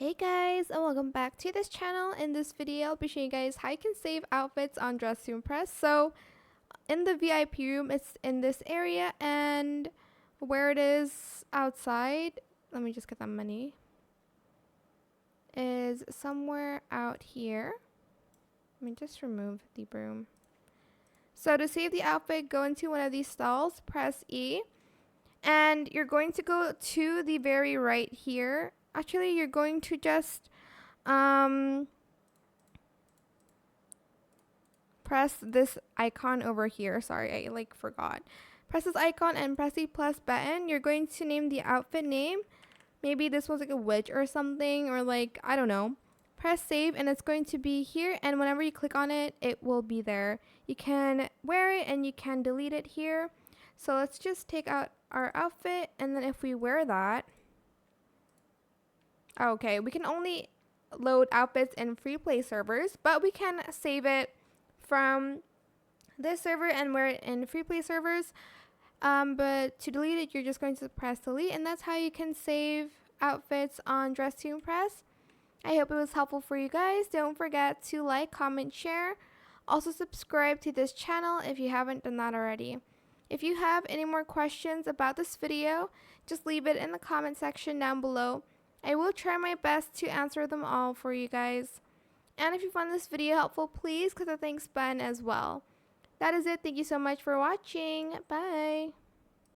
Hey guys, and welcome back to this channel. In this video, I'll be showing you guys how you can save outfits on Dress to Impress. So, in the VIP room, it's in this area, and where it is outside, let me just get that money, is somewhere out here. Let me just remove the broom. So, to save the outfit, go into one of these stalls, press E, and you're going to go to the very right here. Actually, you're going to just press this icon over here. Sorry, I forgot. Press this icon and press the plus button. You're going to name the outfit name. Maybe this was like a witch or something, or like, I don't know. Press save and it's going to be here, and whenever you click on it, it will be there. You can wear it and you can delete it here. So let's just take out our outfit, and then if we wear that, okay, we can only load outfits in free play servers, but we can save it from this server and wear it in free play servers. But to delete it, you're just going to press delete, and that's how you can save outfits on Dress to Impress. I hope it was helpful for you guys. Don't forget to like, comment, share. Also subscribe to this channel if you haven't done that already. If you have any more questions about this video, just leave it in the comment section down below. I will try my best to answer them all for you guys. And if you found this video helpful, please click the thanks button as well. That is it. Thank you so much for watching. Bye.